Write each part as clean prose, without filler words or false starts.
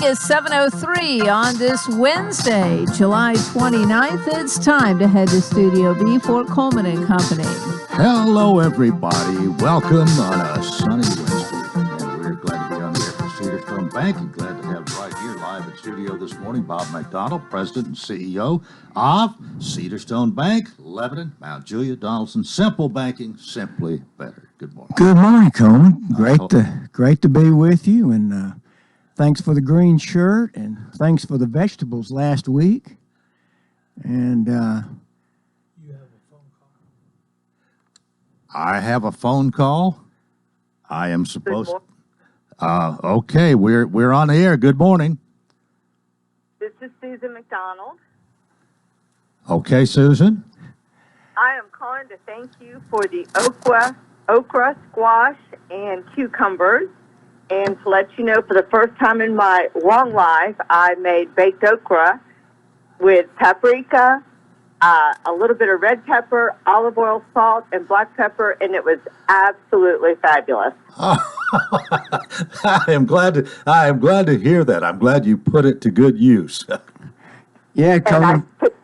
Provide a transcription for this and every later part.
is 7:03 on this Wednesday, July 29th. It's time to head to Studio B for Coleman and Company. Hello, everybody. Welcome on a sunny Wednesday. And we're glad to be on the air for Cedarstone Bank and glad to have right here live in studio this morning Bob McDonald, President and CEO of Cedarstone Bank, Lebanon, Mount Juliet, Donaldson. Simple banking, simply better. Good morning. Good morning, Coleman. Great to be with you, and thanks for the green shirt, and thanks for the vegetables last week. And you have a phone call? I have a phone call. I am supposed. Okay, we're on the air. Good morning. This is Susan McDonald. Okay, Susan. I am calling to thank you for the okra, squash, and cucumbers. And to let you know, for the first time in my long life, I made baked okra with paprika, a little bit of red pepper, olive oil, salt, and black pepper, and it was absolutely fabulous. I am glad to hear that. I'm glad you put it to good use. Yeah, Coleman. And I put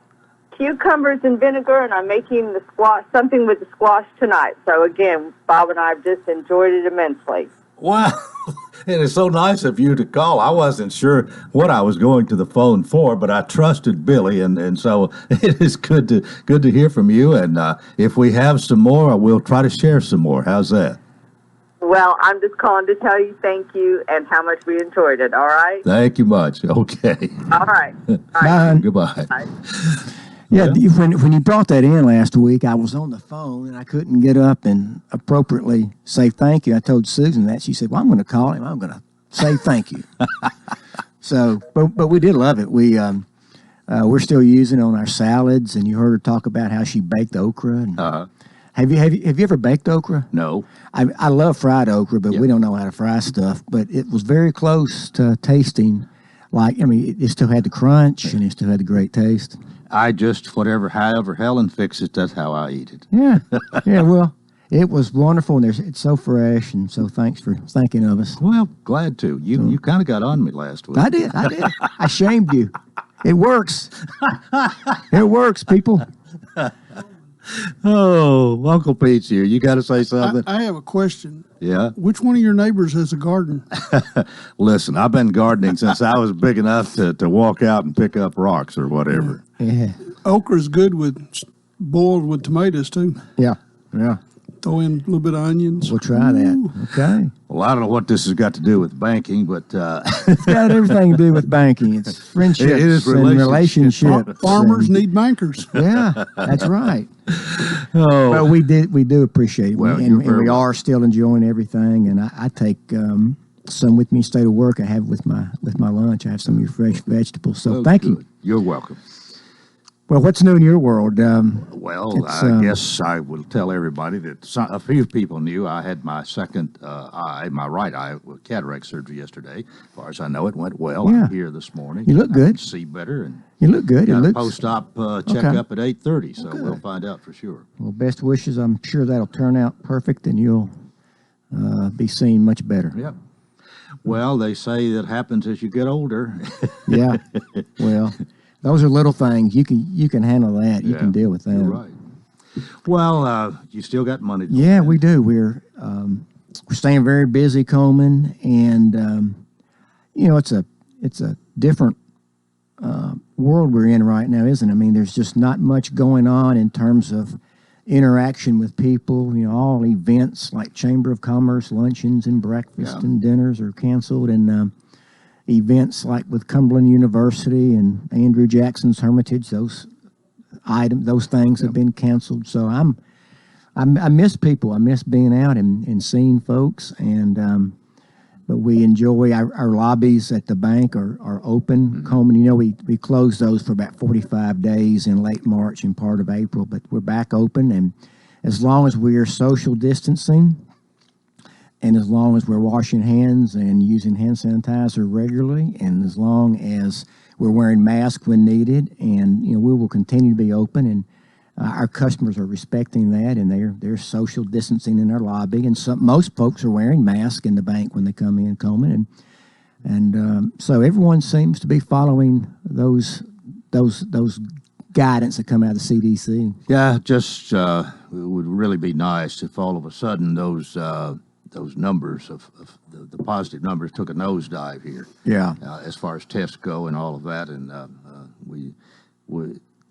cucumbers and vinegar, and I'm making something with the squash tonight. So again, Bob and I have just enjoyed it immensely. Wow, it is so nice of you to call. I wasn't sure what I was going to the phone for, but I trusted Billy, and so it is good to hear from you. And if we have some more, we'll try to share some more. How's that? Well, I'm just calling to tell you thank you and how much we enjoyed it. All right. Thank you much. Okay. All right. Bye. Goodbye. Bye. Yeah, when you brought that in last week, I was on the phone and I couldn't get up and appropriately say thank you. I told Susan that. She said, "Well, I'm going to call him. I'm going to say thank you." So, but we did love it. We're still using it on our salads, and you heard her talk about how she baked okra. And Have you ever baked okra? No. I love fried okra, but we don't know how to fry stuff. But it was very close to tasting it still had the crunch and it still had the great taste. I just, however Helen fixes it, that's how I eat it. Yeah. Yeah, well, it was wonderful, and it's so fresh, and so thanks for thinking of us. Well, glad to. You kind of got on me last week. I did. I shamed you. It works. It works, people. Oh, Uncle Pete's here. You got to say something? I have a question. Yeah? Which one of your neighbors has a garden? Listen, I've been gardening since I was big enough to walk out and pick up rocks or whatever. Yeah. Okra's good boiled with tomatoes, too. Yeah. Yeah. Throw in a little bit of onions. We'll try that. Okay. Well, I don't know what this has got to do with banking, but... It's got everything to do with banking. It's friendships it is and relationships. Farmers need bankers. Yeah, that's right. Oh. Well, we do appreciate it. Well, and we are still enjoying everything. And I take some with me instead of work. I have with my lunch. I have some of your fresh vegetables. So thank you. You're welcome. Well, what's new in your world? Well, I guess I will tell everybody that a few people knew I had my second my right eye, with cataract surgery yesterday. As far as I know, it went well. Yeah. I'm here this morning. You look good. I can see better. And you look good. Got a post-op checkup at 8:30, so we'll find out for sure. Well, best wishes. I'm sure that'll turn out perfect, and you'll be seen much better. Yeah. Well, they say that happens as you get older. Yeah. Well, those are little things. You can handle that. You can deal with that. You're right. Well, you still got money. Yeah, we do. We're staying very busy, Coleman, and it's a different world we're in right now, isn't it? I mean, there's just not much going on in terms of interaction with people. All events like Chamber of Commerce luncheons and breakfast and dinners are canceled, and events like with Cumberland University and Andrew Jackson's Hermitage, those things have been canceled. So I miss people. I miss being out and seeing folks, and but we enjoy our lobbies at the bank are open. Mm-hmm. Coleman, we closed those for about 45 days in late March and part of April, but we're back open, and as long as we are social distancing, and as long as we're washing hands and using hand sanitizer regularly, and as long as we're wearing masks when needed, and we will continue to be open, and our customers are respecting that, and they're social distancing in their lobby, and most folks are wearing masks in the bank when they come in, Coleman. And And so everyone seems to be following those guidance that come out of the CDC. Yeah, just it would really be nice if all of a sudden those numbers of the positive numbers took a nosedive here. Yeah. As far as tests go and all of that, and we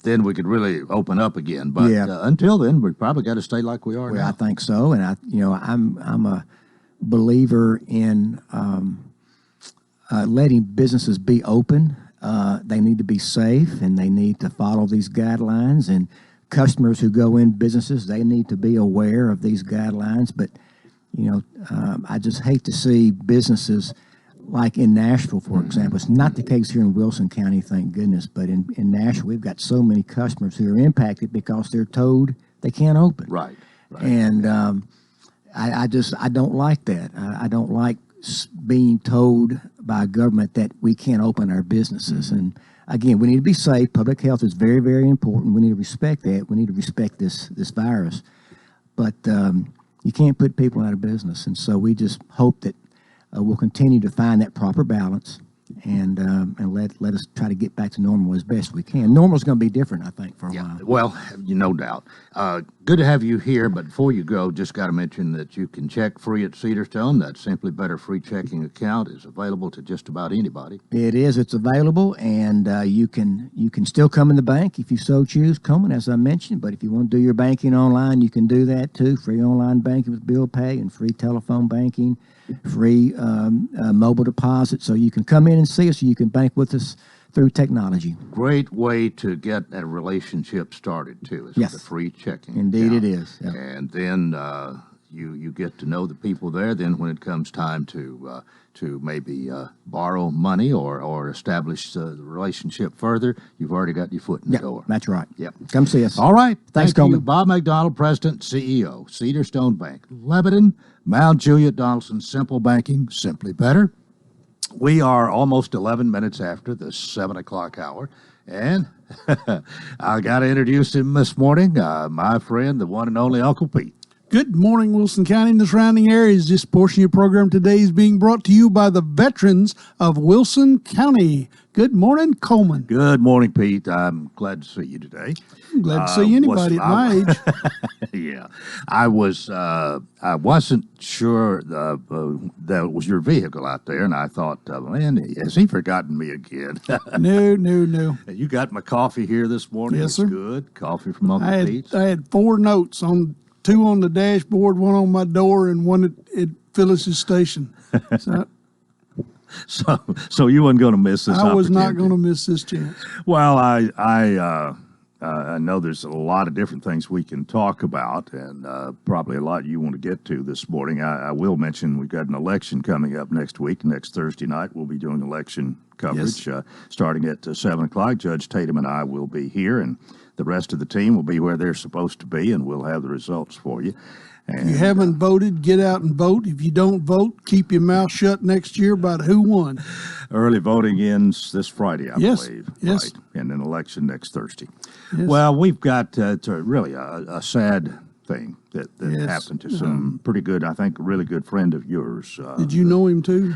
then we could really open up again. But until then, we probably got to stay like we are now. I think so, and I'm a believer in letting businesses be open. They need to be safe, and they need to follow these guidelines. And customers who go in businesses, they need to be aware of these guidelines. But I just hate to see businesses like in Nashville, for example. It's not the case here in Wilson County, thank goodness. But in Nashville, we've got so many customers who are impacted because they're told they can't open. Right. And I don't like that. I don't like being told by government that we can't open our businesses. And again, we need to be safe. Public health is very, very important. We need to respect that. We need to respect this virus. But you can't put people out of business. And so we just hope that we'll continue to find that proper balance and let us try to get back to normal as best we can. Normal is going to be different, I think, for a while. Well, no doubt. Good to have you here, but before you go, just got to mention that you can check free at Cedarstone. That Simply Better free checking account is available to just about anybody. It is. It's available, and you can still come in the bank if you so choose, Coleman, as I mentioned. But if you want to do your banking online, you can do that too. Free online banking with bill pay and free telephone banking, free mobile deposit. So you can come in and see us. You can bank with us through technology. Great way to get a relationship started too, is with a free checking Indeed account. it is. Yeah. And then you get to know the people there. Then when it comes time to maybe borrow money or establish the relationship further, you've already got your foot in the door. That's right. Yep. Come see us. All right. Thanks, Thank Coleman. you, Bob McDonald, President, CEO, Cedarstone Bank, Lebanon, Mount Juliet, Donaldson, Simple Banking, Simply Better. We are almost 11 minutes after the 7 o'clock hour, and I got to introduce him this morning, my friend, the one and only Uncle Pete. Good morning, Wilson County and the surrounding areas. This portion of your program today is being brought to you by the veterans of Wilson County. Good morning, Coleman. Good morning, Pete. I'm glad to see you today. I'm glad to see anybody at my age. Yeah, I wasn't sure that was your vehicle out there, and I thought, man, has he forgotten me again? No. You got my coffee here this morning. Yes, sir. It's good. Coffee from Uncle Pete's. I had 4 notes, two on the dashboard, one on my door, and one at Phyllis's station. So you weren't going to miss this opportunity. I was not going to miss this chance. Well, I know there's a lot of different things we can talk about, and probably a lot you want to get to this morning. I will mention we've got an election coming up next week. Next Thursday night, we'll be doing election coverage starting at 7 o'clock. Judge Tatum and I will be here, and the rest of the team will be where they're supposed to be, and we'll have the results for you. And, if you haven't voted, get out and vote. If you don't vote, keep your mouth shut next year about who won. Early voting ends this Friday, I believe. Yes. Right. And an election next Thursday. Yes. Well, we've got really a sad thing that happened to some pretty good, I think, a really good friend of yours. Did you know him too?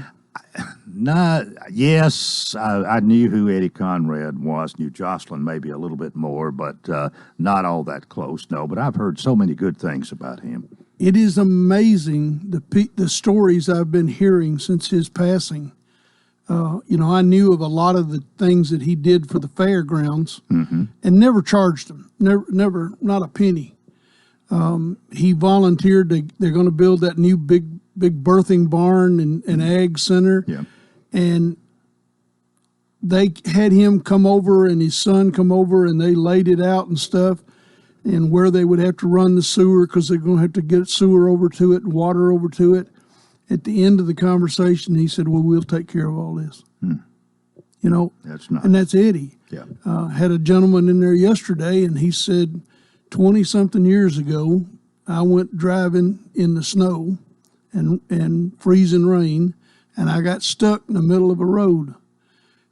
Yes, I knew who Eddie Conrad was, knew Jocelyn maybe a little bit more, but not all that close, no. But I've heard so many good things about him. It is amazing the stories I've been hearing since his passing. I knew of a lot of the things that he did for the fairgrounds and never charged them, never, not a penny. He volunteered. They're going to build that new big birthing barn and ag center. Yeah. And they had him come over and his son come over, and they laid it out and stuff, and where they would have to run the sewer because they're going to have to get sewer over to it and water over to it. At the end of the conversation, he said, well, we'll take care of all this. That's nice. And that's Eddie. Yeah. Had a gentleman in there yesterday, and he said 20-something years ago, I went driving in the snow and freezing rain, and I got stuck in the middle of a road.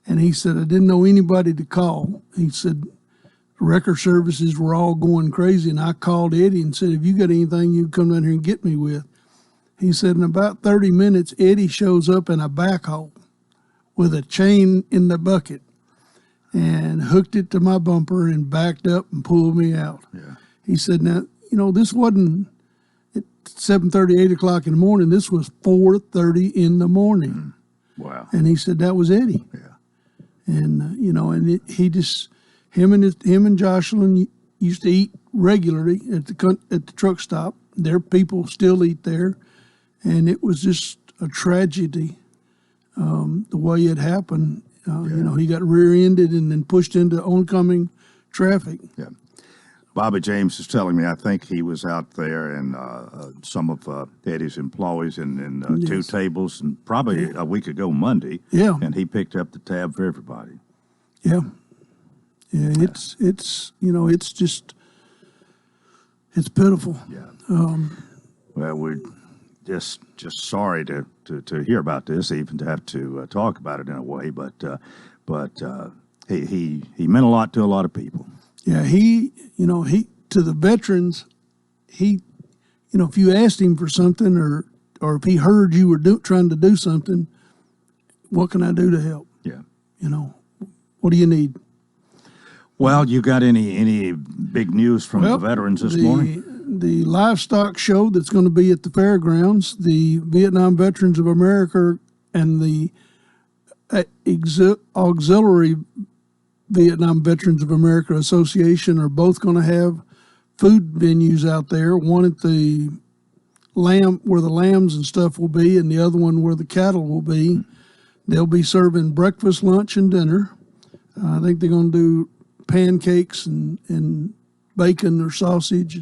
And he said, I didn't know anybody to call. He said, record services were all going crazy, and I called Eddie and said, if you got anything, you can come down here and get me with. He said, in about 30 minutes, Eddie shows up in a backhoe with a chain in the bucket and hooked it to my bumper and backed up and pulled me out. Yeah. He said, now, this wasn't at 7:30, 8 o'clock in the morning. This was 4:30 in the morning. Wow. And he said, that was Eddie. Yeah. And, he just, him and Jocelyn used to eat regularly at the truck stop. Their people still eat there. And it was just a tragedy, the way it happened. He got rear-ended and then pushed into oncoming traffic. Yeah. Bobby James is telling me, I think he was out there and some of Eddie's employees in two tables, and probably a week ago Monday. Yeah. And he picked up the tab for everybody. Yeah. Yeah, it's just, it's pitiful. Yeah. Well, we're just sorry to hear about this, even to have to talk about it in a way, but he meant a lot to a lot of people. Yeah, he to the veterans, if you asked him for something or if he heard you were trying to do something, what can I do to help? Yeah. What do you need? Well, you got any big news from the veterans this morning? The livestock show that's going to be at the fairgrounds, the Vietnam Veterans of America and the Auxiliary Vietnam Veterans of America Association are both going to have food venues out there. One at the where the lambs and stuff will be, and the other one where the cattle will be. They'll be serving breakfast, lunch, and dinner. I think they're going to do pancakes and bacon or sausage,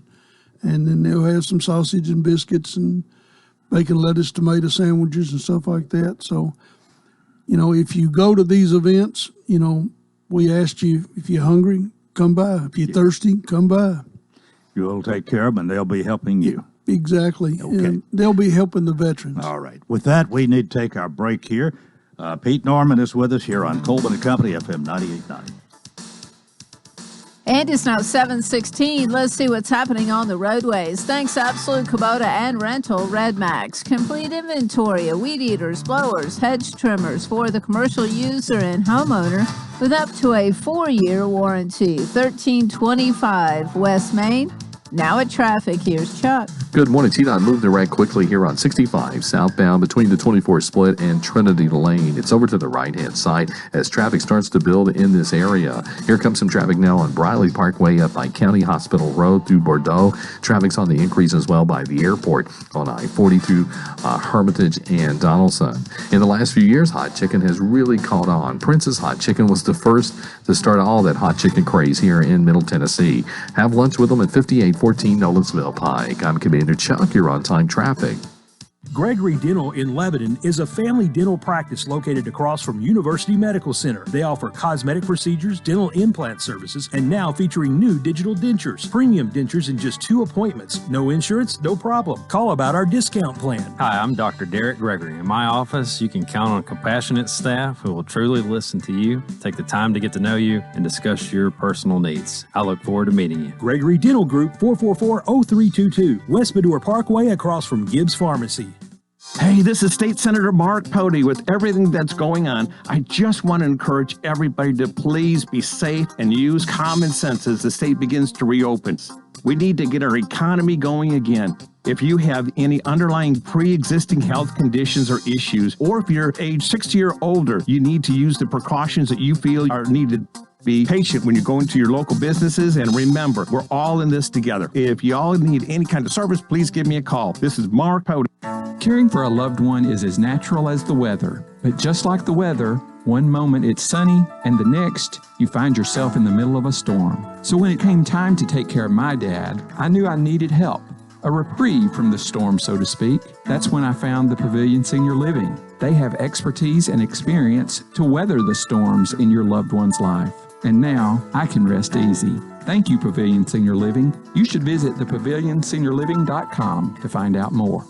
and then they'll have some sausage and biscuits and bacon, lettuce, tomato sandwiches and stuff like that. So, if you go to these events, we asked you, if you're hungry, come by. If you're thirsty, come by. You'll take care of them, and they'll be helping you. Exactly. Okay. And they'll be helping the veterans. All right. With that, we need to take our break here. Pete Norman is with us here on Coleman & Company, FM 98.9. And it's now 7:16. Let's see what's happening on the roadways. Thanks Absolute Kubota and Rental Redmax. Complete inventory of weed eaters, blowers, hedge trimmers for the commercial user and homeowner with up to a 4-year warranty. 1325 West Main. Now at traffic, here's Chuck. Good morning, T-Dot. Moving around quickly here on 65 southbound between the 24 split and Trinity Lane. It's over to the right-hand side as traffic starts to build in this area. Here comes some traffic now on Briley Parkway up by County Hospital Road through Bordeaux. Traffic's on the increase as well by the airport on I-40 through Hermitage and Donaldson. In the last few years, hot chicken has really caught on. Prince's Hot Chicken was the first to start all that hot chicken craze here in Middle Tennessee. Have lunch with them at 5814 Nolensville Pike. I'm Commander Chuck. You're on time traffic. Gregory Dental in Lebanon is a family dental practice located across from University Medical Center. They offer cosmetic procedures, dental implant services, and now featuring new digital dentures. Premium dentures in just 2 appointments. No insurance, no problem. Call about our discount plan. Hi, I'm Dr. Derek Gregory. In my office, you can count on compassionate staff who will truly listen to you, take the time to get to know you, and discuss your personal needs. I look forward to meeting you. Gregory Dental Group, 444-0322, West Medore Parkway across from Gibbs Pharmacy. Hey, this is State Senator Mark Pody. With everything that's going on, I just want to encourage everybody to please be safe and use common sense as the state begins to reopen. We need to get our economy going again. If you have any underlying pre-existing health conditions or issues, or if you're age 60 or older, you need to use the precautions that you feel are needed. Be patient when you're going to your local businesses, and remember, we're all in this together. If y'all need any kind of service, please give me a call. This is Mark Pody. Caring for a loved one is as natural as the weather. But just like the weather, one moment it's sunny, and the next, you find yourself in the middle of a storm. So when it came time to take care of my dad, I knew I needed help. A reprieve from the storm, so to speak. That's when I found the Pavilion Senior Living. They have expertise and experience to weather the storms in your loved one's life. And now I can rest easy. Thank you, Pavilion Senior Living. You should visit thepavilionseniorliving.com to find out more.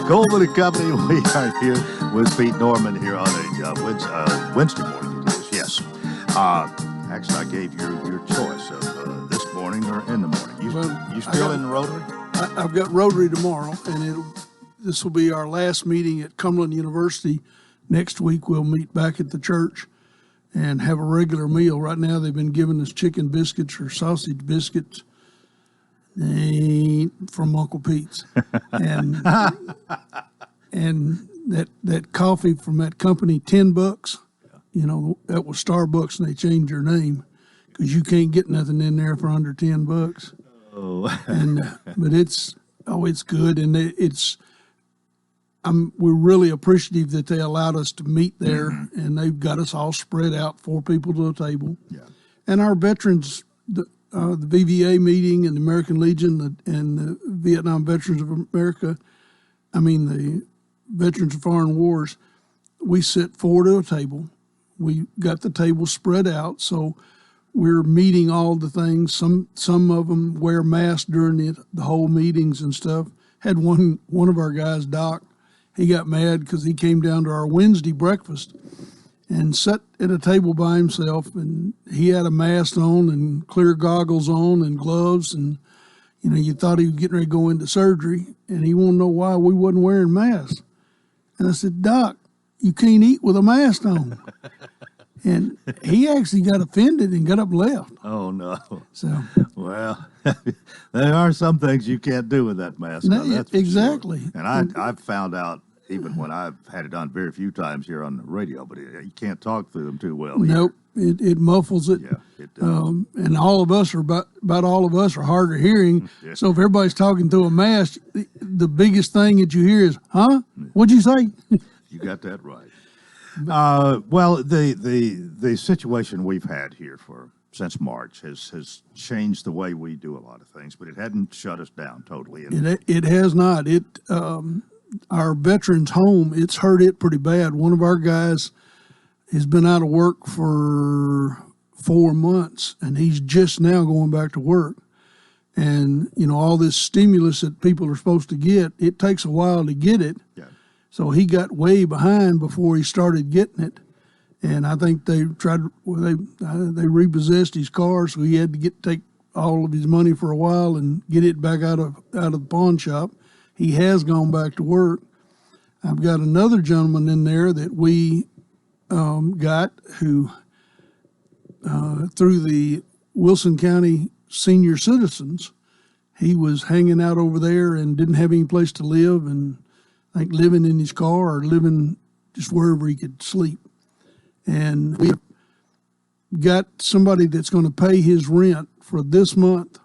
Coleman & Company, we are here with Pete Norman here on a Wednesday morning. It is, yes. Actually, I gave your choice of this morning or in the morning. You still in the Rotary? I've got Rotary tomorrow, and this will be our last meeting at Cumberland University. Next week we'll meet back at the church and have a regular meal. Right now they've been giving us chicken biscuits or sausage biscuits. They ain't from Uncle Pete's. And and that coffee from that company, $10. That was Starbucks, and they changed their name because you can't get nothing in there for under $10. Oh, But it's good, and we're really appreciative that they allowed us to meet there, and they've got us all spread out, 4 people to a table. Yeah. And our veterans, the VVA meeting and the American Legion and the Vietnam Veterans of America, the Veterans of Foreign Wars, we sit 4 to a table. We got the table spread out, so we're meeting all the things. Some of them wear masks during the whole meetings and stuff. Had one of our guys, Doc, he got mad because he came down to our Wednesday breakfast and sat at a table by himself, and he had a mask on and clear goggles on and gloves, and you thought he was getting ready to go into surgery, and he wanted to know why we wasn't wearing masks. And I said, Doc, you can't eat with a mask on. And he actually got offended and got up and left. Oh, no. So, well, there are some things you can't do with that mask. No, that's for exactly. Sure. And I've found out, even when I've had it on very few times here on the radio, but you can't talk through them too well. Nope, it muffles it. Yeah, it does. And all of us are about all of us are hard of hearing. Yeah. So if everybody's talking through a mask, the biggest thing that you hear is, "Huh? What'd you say?" You got that right. Well, the situation we've had here since March has changed the way we do a lot of things, but it hadn't shut us down totally. It has not. Our veterans home, it's hurt it pretty bad. One of our guys has been out of work for 4 months, and he's just now going back to work. And all this stimulus that people are supposed to get, it takes a while to get it. Yeah. So he got way behind before he started getting it, and I think they they repossessed his car, so he had to take all of his money for a while and get it back out of the pawn shop. He has gone back to work. I've got another gentleman in there that we got who through the Wilson County Senior Citizens, he was hanging out over there and didn't have any place to live, and living in his car or living just wherever he could sleep. And we got somebody that's going to pay his rent for this month,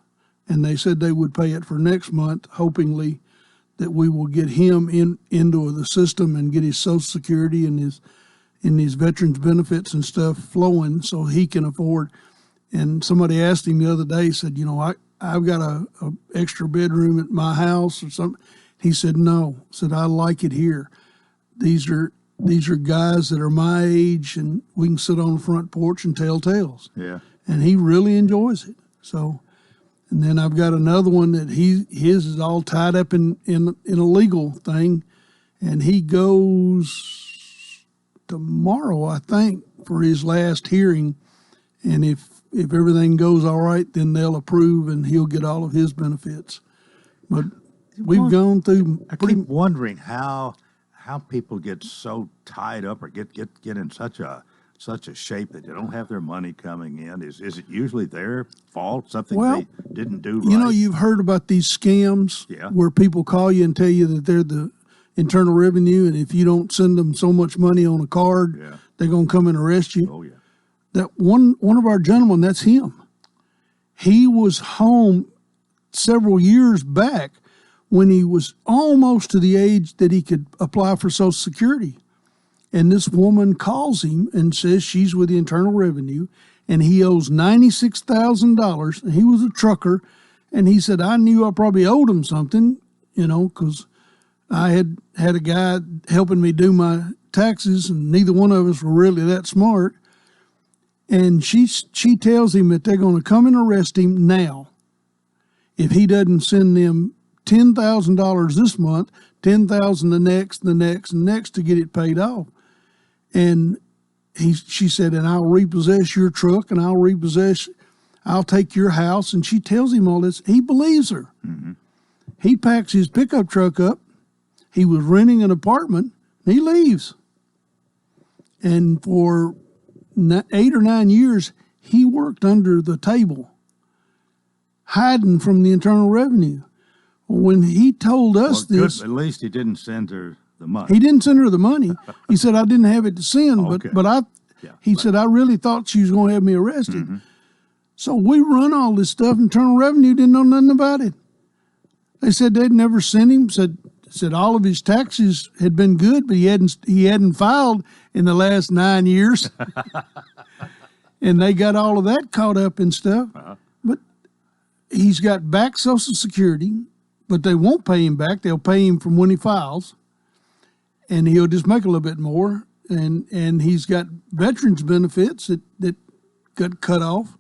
and they said they would pay it for next month, hopingly that we will get him into the system and get his Social Security and his veterans benefits and stuff flowing so he can afford. And somebody asked him the other day, said, I've got a extra bedroom at my house or something. He said, no. Said, I like it here. These are guys that are my age, and we can sit on the front porch and tell tales. Yeah. And he really enjoys it. So, and then I've got another one that his is all tied up in a legal thing, and he goes tomorrow, I think, for his last hearing. And if everything goes all right, then they'll approve, and he'll get all of his benefits. But we've gone through. I keep wondering how people get so tied up or get in such a shape that they don't have their money coming in. Is it usually their fault? Something they didn't do right? You've heard about these scams where people call you and tell you that they're the Internal Revenue, and if you don't send them so much money on a card, they're going to come and arrest you. Oh yeah. That one of our gentlemen, that's him. He was home several years back when he was almost to the age that he could apply for Social Security. And this woman calls him and says she's with the Internal Revenue, and he owes $96,000. And he was a trucker, and he said, I knew I probably owed him something, because I had a guy helping me do my taxes, and neither one of us were really that smart. And she tells him that they're going to come and arrest him now if he doesn't send them $10,000 this month, $10,000 the next to get it paid off. And she said, and I'll repossess your truck, and I'll take your house. And she tells him all this. He believes her. Mm-hmm. He packs his pickup truck up, he was renting an apartment. He leaves. And for 8 or 9 years, he worked under the table, hiding from the Internal Revenue. When he told us this... Good, at least he didn't send her the money. He didn't send her the money. He said, I didn't have it to send, Okay. but he said, I really thought she was going to have me arrested. Mm-hmm. So we run all this stuff. Internal Revenue didn't know nothing about it. They said they'd never sent him. Said all of his taxes had been good, but he hadn't filed in the last 9 years. And they got all of that caught up in stuff. Uh-huh. But he's got back Social Security, but they won't pay him back. They'll pay him from when he files, and he'll just make a little bit more. And he's got veterans benefits that got cut off.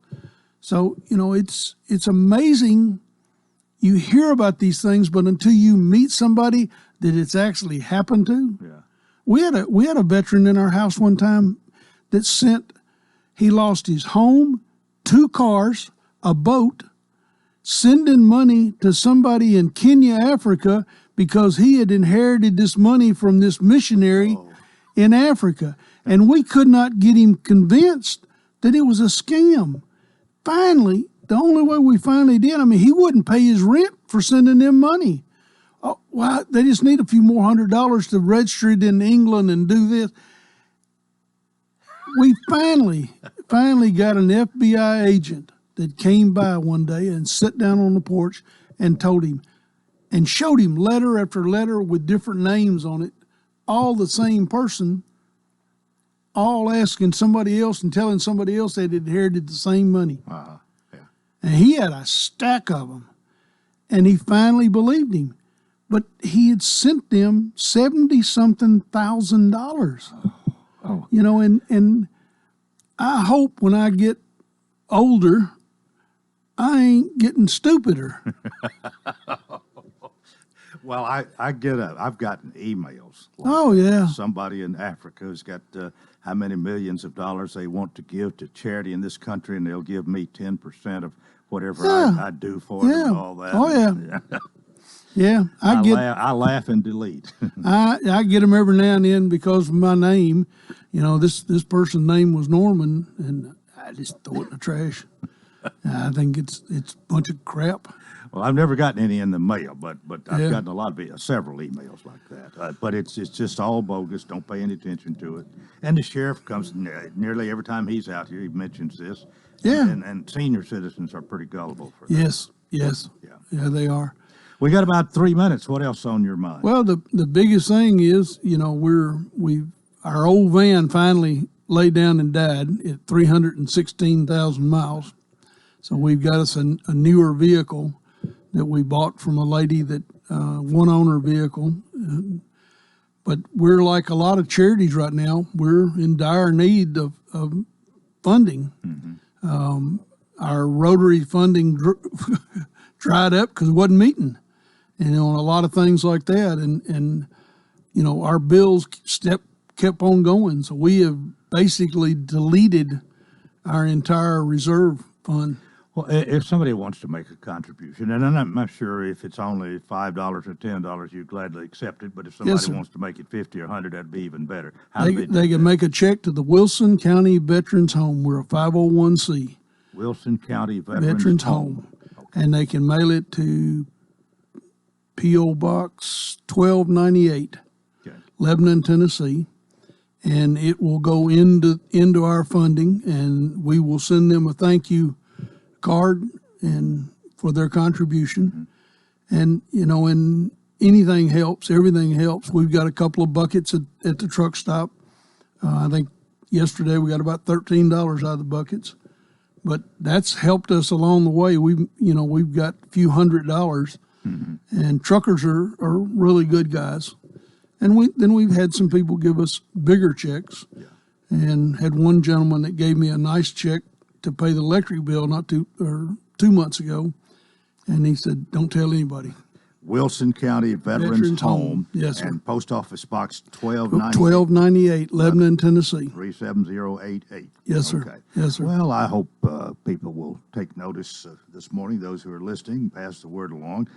So, it's amazing. You hear about these things, but until you meet somebody that it's actually happened to. Yeah. We had a veteran in our house one time that he lost his home, 2 cars, a boat, sending money to somebody in Kenya, Africa, because he had inherited this money from this missionary in Africa. And we could not get him convinced that it was a scam. Finally, the only way we finally did, he wouldn't pay his rent for sending them money. Oh, well, they just need a few more $100 to register it in England and do this. We finally got an FBI agent that came by one day and sat down on the porch and told him and showed him letter after letter with different names on it, all the same person, all asking somebody else and telling somebody else they'd inherited the same money. Uh-huh. Yeah. And he had a stack of them. And he finally believed him. But he had sent them $70-something thousand. Oh. And I hope when I get older, I ain't getting stupider. Well, I've gotten emails. Oh, yeah. Somebody in Africa has got how many millions of dollars they want to give to charity in this country, and they'll give me 10% of whatever I do for them and all that. Oh, yeah. Yeah. I laugh and delete. I get them every now and then because of my name. This person's name was Norman, and I just throw it in the trash. I think it's a bunch of crap. Well, I've never gotten any in the mail, but I've gotten a lot of several emails like that. But it's just all bogus. Don't pay any attention to it. And the sheriff comes nearly every time he's out here. He mentions this. Yeah. And senior citizens are pretty gullible for that. Yes. Yeah, they are. We got about 3 minutes. What else on your mind? Well, the biggest thing is, our old van finally laid down and died at 316,000 miles. So we've got us a newer vehicle that we bought from a lady that one owner vehicle. But we're like a lot of charities right now. We're in dire need of funding. Mm-hmm. Our Rotary funding dried up because it wasn't meeting. And on a lot of things like that. And our bills kept on going. So we have basically deleted our entire reserve fund. Well, if somebody wants to make a contribution, and I'm not sure if it's only $5 or $10, you gladly accept it, but if somebody wants to make it $50 or $100, that'd be even better. They can make a check to the Wilson County Veterans Home. We're a 501c. Wilson County Veterans Home. Okay. And they can mail it to P.O. Box 1298, Lebanon, Tennessee. And it will go into our funding, and we will send them a thank you card and for their contribution. Mm-hmm. And anything helps, everything helps. We've got a couple of buckets at the truck stop. I think yesterday we got about $13 out of the buckets, but that's helped us along the way. We've got a few $100s, mm-hmm. and truckers are really good guys. And we've had some people give us bigger checks, and had one gentleman that gave me a nice check to pay the electric bill 2 months ago, and he said, "Don't tell anybody." Wilson County Veterans Home. Yes, sir. And Post Office Box 1298. 1298, Lebanon, Tennessee. 37088. Yes, sir. Okay. Yes, sir. Well, I hope people will take notice this morning, those who are listening, pass the word along.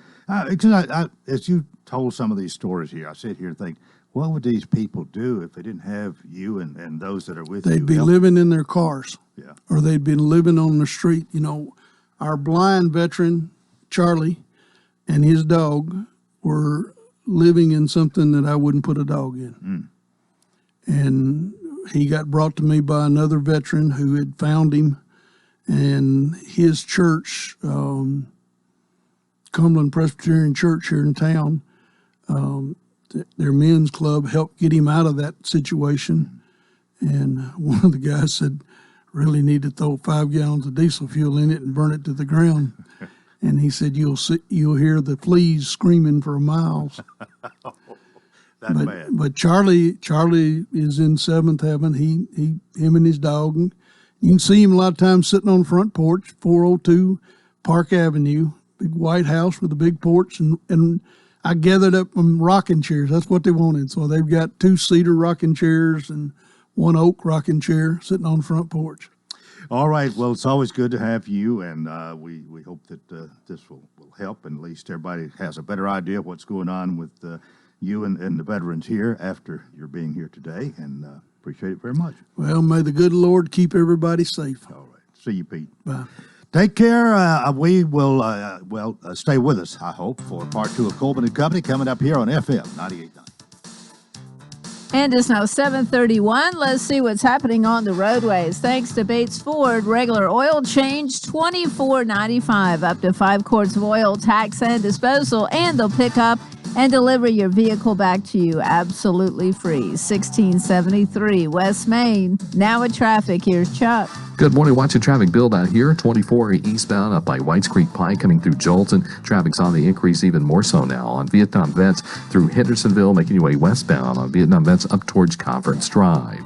Because as you told some of these stories here, I sit here and think, what would these people do if they didn't have you and those that are with you? They'd be living in their cars. Yeah. Or they'd been living on the street. You know, our blind veteran, Charlie, and his dog were living in something that I wouldn't put a dog in. And he got brought to me by another veteran who had found him, and his church, Cumberland Presbyterian Church here in town, their men's club helped get him out of that situation. And one of the guys said, really need to throw 5 gallons of diesel fuel in it and burn it to the ground. And he said, you'll hear the fleas screaming for miles. But Charlie is in seventh heaven. Him and his dog. And you can see him a lot of times sitting on the front porch, 402 Park Avenue, big white house with a big porch. And I gathered up some rocking chairs. That's what they wanted. So they've got 2 cedar rocking chairs and 1 oak rocking chair sitting on the front porch. All right. Well, it's always good to have you, and we hope that this will help, and at least everybody has a better idea of what's going on with you and the veterans here after your being here today, and appreciate it very much. Well, may the good Lord keep everybody safe. All right. See you, Pete. Bye. Take care. We will, stay with us, I hope, for part 2 of Coleman & Company coming up here on FM 98.9. And it's now 7:31. Let's see what's happening on the roadways. Thanks to Bates Ford, regular oil change $24.95, up to 5 quarts of oil, tax and disposal, and they'll pick up and deliver your vehicle back to you absolutely free. 1673 West Main. Now with traffic, here's Chuck. Good morning. Watching traffic build out here. 24 eastbound up by Whites Creek Pike coming through Jolton. Traffic's on the increase even more so now on Vietnam Vets through Hendersonville, making your way westbound on Vietnam Vets up towards Conference Drive.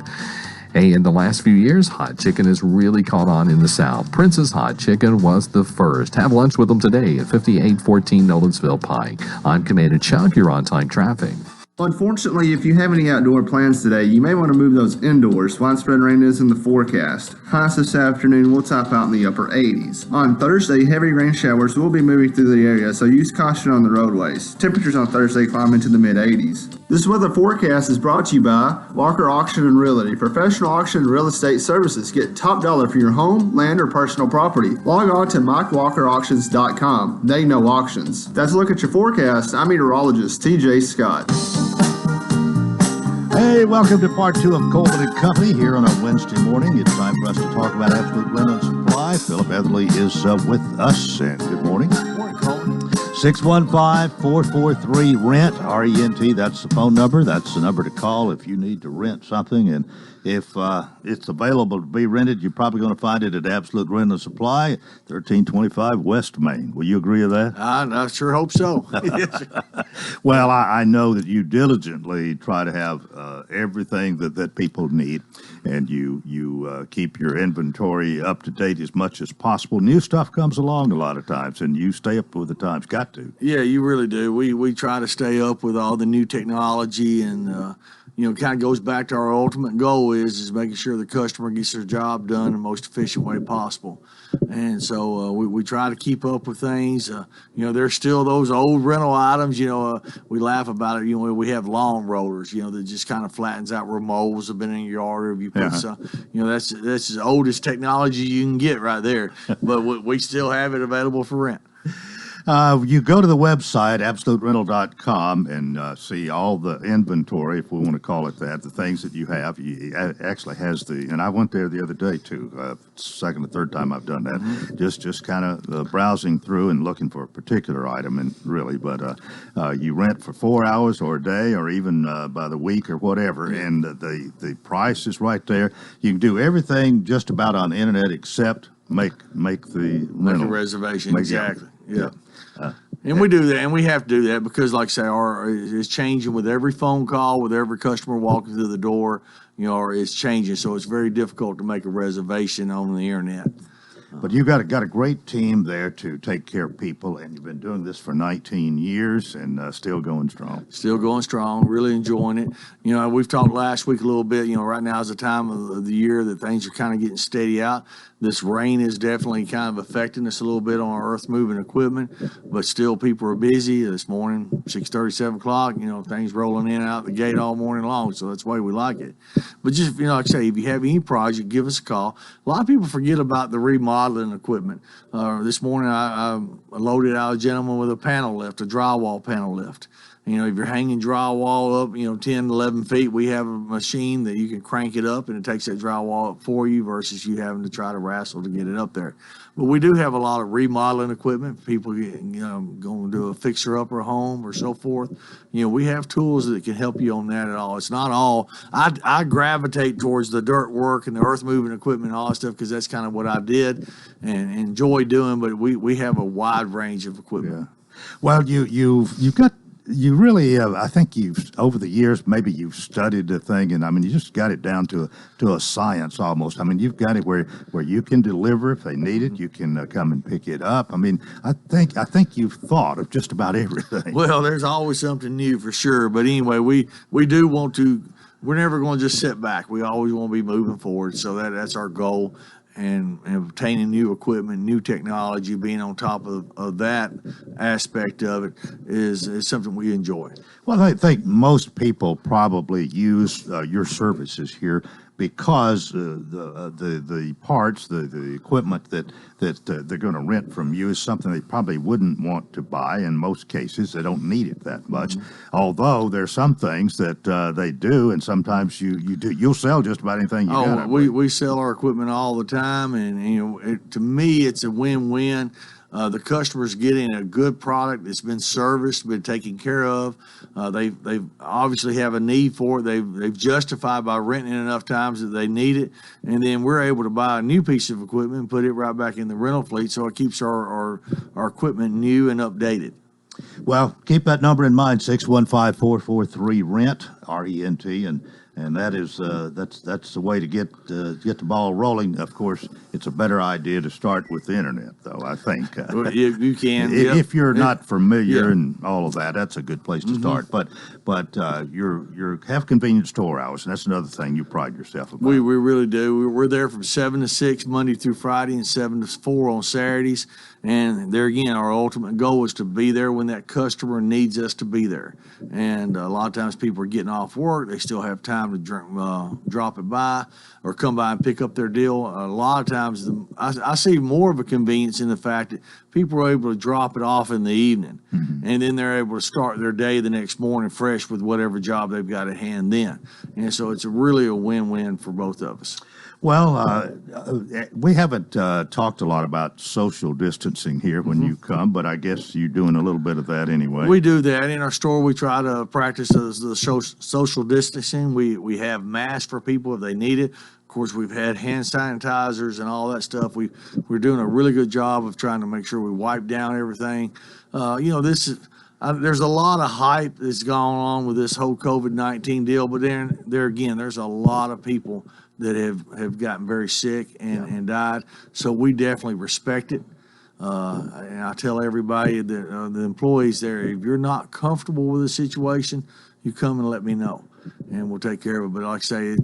Hey, in the last few years, hot chicken has really caught on in the South. Prince's Hot Chicken was the first. Have lunch with them today at 5814 Nolensville Pike. I'm Commander Chuck. You're on time traffic. Unfortunately, if you have any outdoor plans today, you may want to move those indoors. Widespread rain is in the forecast. Highs this afternoon will top out in the upper 80s. On Thursday, heavy rain showers will be moving through the area, so use caution on the roadways. Temperatures on Thursday climb into the mid-80s. This weather forecast is brought to you by Walker Auction and Realty. Professional auction and real estate services. Get top dollar for your home, land, or personal property. Log on to MikeWalkerAuctions.com. They know auctions. That's a look at your forecast. I'm meteorologist TJ Scott. Hey, welcome to part 2 of Coleman & Company here on a Wednesday morning. It's time for us to talk about Absolute Linen Supply. Philip Etherly is with us, and good morning. Good morning, Coleman. 615-443-RENT, R-E-N-T. That's the phone number. That's the number to call if you need to rent something. And if it's available to be rented, you're probably going to find it at Absolute Rental Supply, 1325 West Main. Will you agree with that? I sure hope so. Well, I know that you diligently try to have everything that people need, and you keep your inventory up to date as much as possible. New stuff comes along a lot of times, and you stay up with the times. Got to. Yeah, you really do. We try to stay up with all the new technology, and kind of goes back to our ultimate goal is making sure the customer gets their job done in the most efficient way possible. And so we try to keep up with things. There's still those old rental items. We laugh about it. We have lawn rollers. That just kind of flattens out where moles have been in your yard. Or if you put some, that's the oldest technology you can get right there. But we still have it available for rent. You go to the website, absoluterental.com, and see all the inventory, if we want to call it that, the things that you have. It actually has and I went there the other day, too, second or third time I've done that, just kind of browsing through and looking for a particular item, and really, but you rent for 4 hours or a day or even by the week or whatever, and the price is right there. You can do everything just about on the internet except make the rental. Make a reservation, exactly. Yeah. And we do that, and we have to do that because, like I say, it's changing with every phone call, with every customer walking through the door, it's changing. So it's very difficult to make a reservation on the internet. But you got a great team there to take care of people, and you've been doing this for 19 years and still going strong. Still going strong, really enjoying it. You know, we've talked last week a little bit. You know, right now is the time of the year that things are kind of getting steady out. This rain is definitely kind of affecting us a little bit on our earth moving equipment, but still people are busy. This morning, 6:30, 7 o'clock, you know, things rolling in and out the gate all morning long, so that's why we like it. But just, you know, like I say, if you have any project, give us a call. A lot of people forget about the remodeling equipment. This morning, I loaded out a gentleman with a panel lift, a drywall panel lift. You know, if you're hanging drywall up, you know, 10, 11 feet, we have a machine that you can crank it up and it takes that drywall up for you versus you having to try to wrestle to get it up there. But we do have a lot of remodeling equipment. People, you know, going to do a fixer-upper home or so forth. You know, we have tools that can help you on that at all. It's not all. I gravitate towards the dirt work and the earth moving equipment and all that stuff because that's kind of what I did and enjoy doing. But we have a wide range of equipment. Yeah. Well, you've got. You really, I think you've, over the years, maybe you've studied the thing, and I mean, you just got it down to a science almost. I mean, you've got it where you can deliver if they need it. You can come and pick it up. I mean, I think you've thought of just about everything. Well, there's always something new for sure. But anyway, we do want to. We're never going to just sit back. We always want to be moving forward. So that's our goal. And obtaining new equipment, new technology, being on top of that aspect of it is something we enjoy. Well, I think most people probably use your services here because the parts, the equipment that they're going to rent from you is something they probably wouldn't want to buy. In most cases, they don't need it that much. Mm-hmm. Although there's some things that they do, and sometimes you'll sell just about anything you got. We sell our equipment all the time, and you know, to me, it's a win-win. The customer's getting a good product that's been serviced, been taken care of. They obviously have a need for it. They've justified by renting it enough times that they need it, and then we're able to buy a new piece of equipment and put it right back in the rental fleet, so it keeps our equipment new and updated. Well, keep that number in mind: 615-443-RENT, R-E-N-T, and that is that's the way to get the ball rolling. Of course, it's a better idea to start with the internet, though. I think you can if you're not familiar and all of that. That's a good place to start. But you have convenient store hours, and that's another thing you pride yourself about. We really do. We're there from 7 to 6 Monday through Friday, and 7 to 4 on Saturdays. And there again, our ultimate goal is to be there when that customer needs us to be there. And a lot of times people are getting off work. They still have time to drop it by or come by and pick up their deal. A lot of times I see more of a convenience in the fact that people are able to drop it off in the evening. Mm-hmm. And then they're able to start their day the next morning fresh with whatever job they've got at hand then. And so it's really a win-win for both of us. Well, we haven't talked a lot about social distancing here when you come, but I guess you're doing a little bit of that anyway. We do that. In our store, we try to practice the social distancing. We have masks for people if they need it. Of course, we've had hand sanitizers and all that stuff. We're doing a really good job of trying to make sure we wipe down everything. You know, this is... there's a lot of hype that's gone on with this whole COVID-19 deal, but there again, there's a lot of people that have gotten very sick and died. So we definitely respect it. And I tell everybody that the employees there, if you're not comfortable with the situation, you come and let me know, and we'll take care of it. But like I say,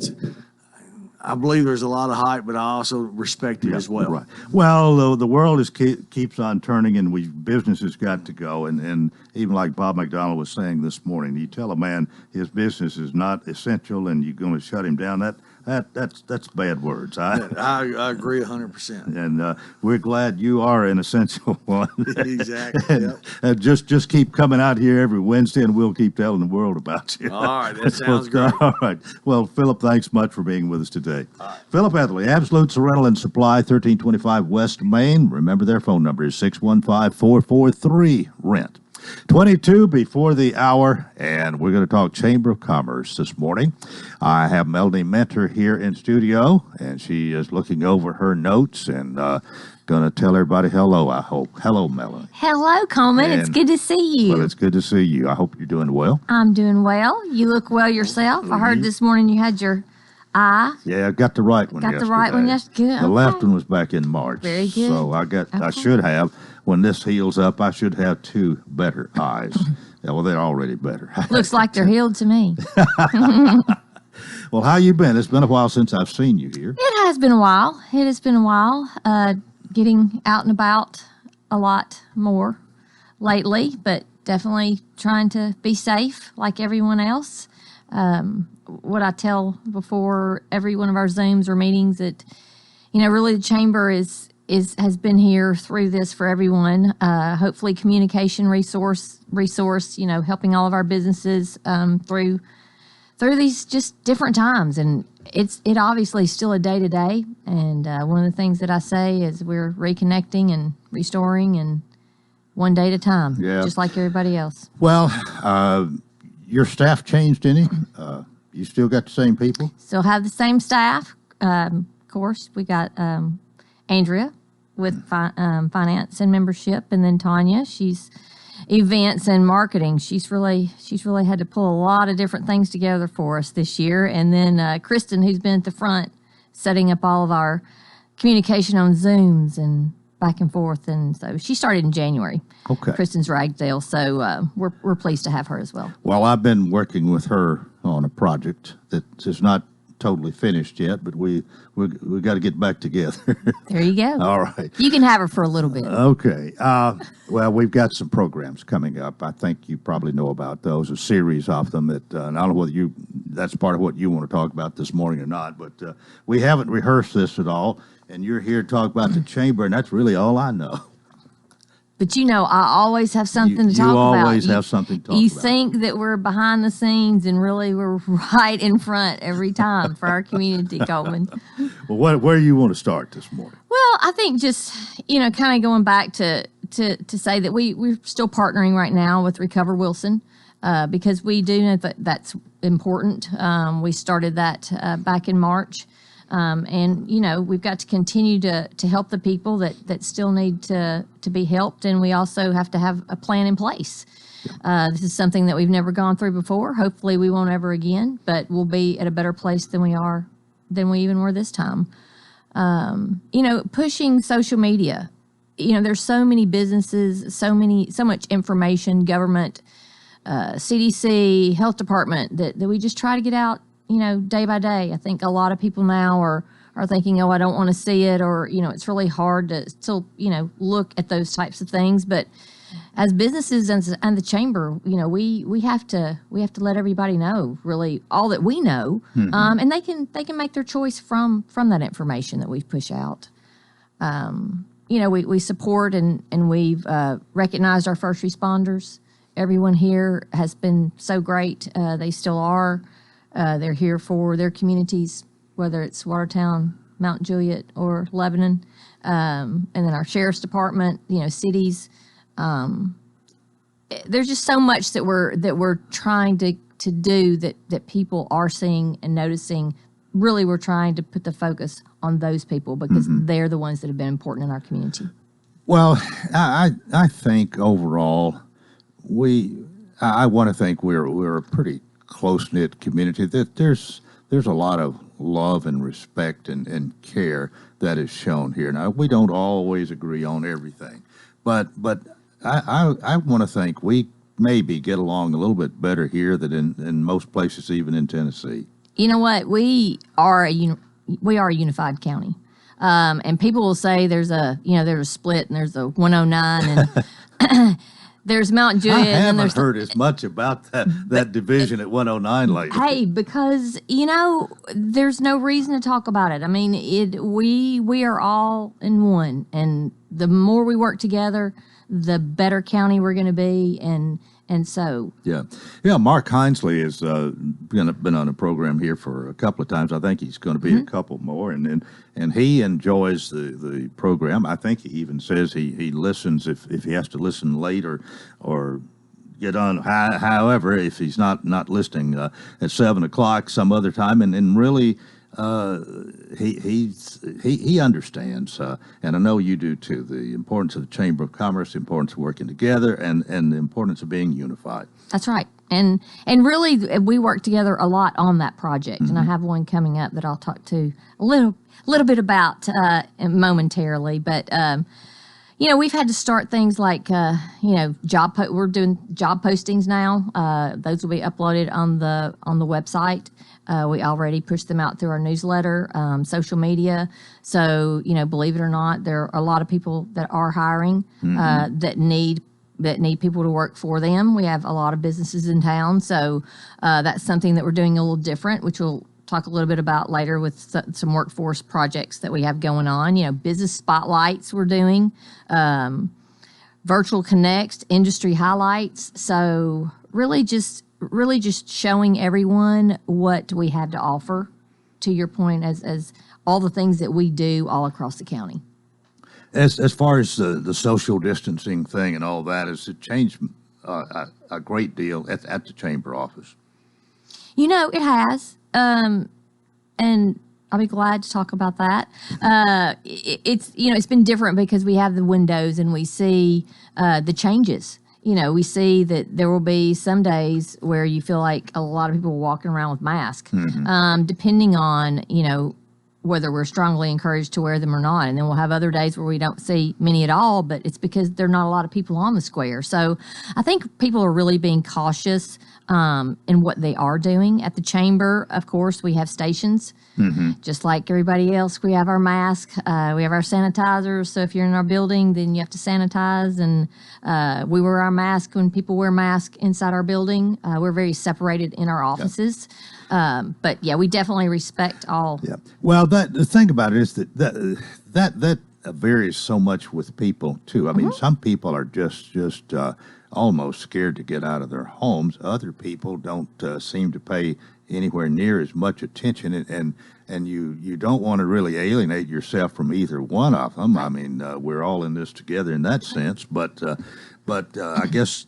I believe there's a lot of hype, but I also respect it as well. Right. Well, the world keeps on turning, and business has got to go. And even like Bob McDonald was saying this morning, you tell a man his business is not essential, and you're going to shut him down. That's bad words. I agree 100%. And we're glad you are an essential one. Exactly. And just keep coming out here every Wednesday, and we'll keep telling the world about you. All right, that sounds great. All right. Well, Philip, thanks much for being with us today. Philip Etherly, Absolute Rental and Supply, 1325 West Main. Remember, their phone number is 615-443-RENT. 22 before the hour, and we're going to talk Chamber of Commerce this morning. I have Melanie Mentor here in studio, and she is looking over her notes and going to tell everybody hello, I hope. Hello, Melanie. Hello, Coleman. It's good to see you. Well, it's good to see you. I hope you're doing well. I'm doing well. You look well yourself. I heard this morning you had your Yeah, I got the right one. Got the right one yesterday. The left one was back in March. Very good. So I should have, when this heals up, I should have 2 better eyes. Yeah, well, they're already better. Looks like they're healed to me. Well, how you been? It's been a while since I've seen you here. It has been a while. Getting out and about a lot more lately, but definitely trying to be safe like everyone else. What I tell before every one of our Zooms or meetings that, really the chamber has been here through this for everyone. Hopefully communication resource, helping all of our businesses through these just different times. And it obviously is still a day-to-day. And one of the things that I say is we're reconnecting and restoring and one day at a time, just like everybody else. Well, your staff changed any? You still got the same people? Still have the same staff. Of course, we got Andrea with finance and membership, and then Tanya, she's events and marketing. She's really had to pull a lot of different things together for us this year. And then Kristen, who's been at the front, setting up all of our communication on Zooms and back and forth. And so she started in January. Okay. Kristen's Ragdale. So we're pleased to have her as well. Well, I've been working with her on a project that is not totally finished yet, but we got to get back together. There you go. All right. You can have her for a little bit. Okay. Well, we've got some programs coming up. I think you probably know about those, a series of them that I don't know whether that's part of what you want to talk about this morning or not, but we haven't rehearsed this at all, and you're here to talk about the chamber, and that's really all I know. But I always have something to talk about. You always have something to talk about. You think that we're behind the scenes, and really we're right in front every time for our community, Coleman. Well, where do you want to start this morning? Well, I think just, kind of going back to say that we're still partnering right now with Recover Wilson because we do know that that's important. We started that back in March. And we've got to continue to help the people that still need to be helped, and we also have to have a plan in place. This is something that we've never gone through before. Hopefully we won't ever again, but we'll be at a better place than we even were this time. Pushing social media. There's so many businesses, so much information, government, CDC, health department that we just try to get out day by day. I think a lot of people now are thinking, I don't want to see it, or, it's really hard to still, look at those types of things. But as businesses and the chamber, we have to let everybody know really all that we know, and they can make their choice from that information that we push out. We support and we've recognized our first responders. Everyone here has been so great. They still are. They're here for their communities, whether it's Watertown, Mount Juliet, or Lebanon. And then our sheriff's department, cities. There's just so much that we're trying to do that people are seeing and noticing. Really, we're trying to put the focus on those people because they're the ones that have been important in our community. Well, I think overall, I want to think we're a pretty close-knit community. That there's a lot of love and respect and care that is shown here. Now, we don't always agree on everything, but I want to think we maybe get along a little bit better here than in most places, even in Tennessee. You know what? We are a unified county, and people will say there's a split and there's a 109 and. There's Mount Juliet. I haven't heard as much about that division at 109 lately. Hey, because, there's no reason to talk about it. I mean, we are all in one. And the more we work together, the better county we're going to be. And so. Yeah. Mark Hinesley has been on a program here for a couple of times. I think he's going to be a couple more. And he enjoys the program. I think he even says he listens if he has to listen late or get on. However, if he's not listening at 7 o'clock some other time, and really he understands, and I know you do too, the importance of the Chamber of Commerce, the importance of working together, and the importance of being unified. That's right. And really, we work together a lot on that project. And I have one coming up that I'll talk to a little bit about momentarily. But we've had to start things like we're doing job postings now. Those will be uploaded on the website. We already pushed them out through our newsletter, social media. So believe it or not, there are a lot of people that are hiring that need people to work for them. We have a lot of businesses in town, so that's something that we're doing a little different, which we'll talk a little bit about later with some workforce projects that we have going on. Business spotlights we're doing, virtual connects, industry highlights. So really just showing everyone what we have to offer, to your point, as all the things that we do all across the county. As far as the social distancing thing and all that, has it changed a great deal at the chamber office? It has, and I'll be glad to talk about that. It's been different because we have the windows and we see the changes. We see that there will be some days where you feel like a lot of people are walking around with masks, depending on, whether we're strongly encouraged to wear them or not. And then we'll have other days where we don't see many at all, but it's because there are not a lot of people on the square. So I think people are really being cautious in what they are doing. At the chamber, of course, we have stations. Just like everybody else, we have our masks, we have our sanitizers. So if you're in our building, then you have to sanitize. And we wear our mask when people wear masks inside our building. We're very separated in our offices. But yeah, we definitely respect all. Yeah. Well, the thing about it is that varies so much with people too. I mean, some people are just almost scared to get out of their homes. Other people don't seem to pay anywhere near as much attention, and you don't want to really alienate yourself from either one of them. I mean, we're all in this together in that sense, but I guess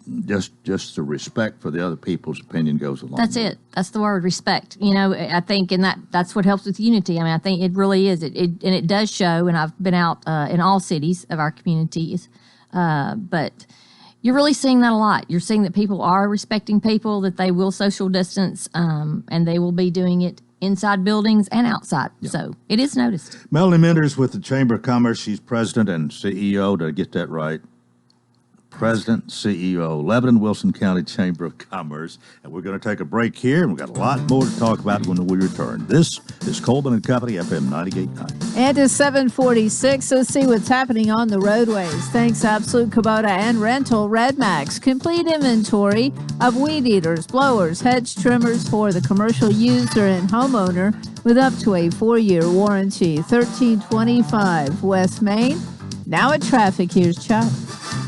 just the respect for the other people's opinion goes along. That's it. That's the word, respect. I think, and that's what helps with unity. I mean, I think it really is. It does show, and I've been out in all cities of our communities, but you're really seeing that a lot. You're seeing that people are respecting people, that they will social distance, and they will be doing it inside buildings and outside. Yeah. So it is noticed. Melanie Menders with the Chamber of Commerce. She's president and CEO. Did I get that right? President, CEO, Lebanon Wilson County Chamber of Commerce. And we're going to take a break here, and we've got a lot more to talk about when we return. This is Coleman and Company, FM 98.9. And it's 7:46. Let's see what's happening on the roadways. Thanks, Absolute Kubota and Rental Red Max. Complete inventory of weed eaters, blowers, hedge trimmers for the commercial user and homeowner with up to a 4-year warranty. 1325 West Main. Now at traffic, here's Chuck.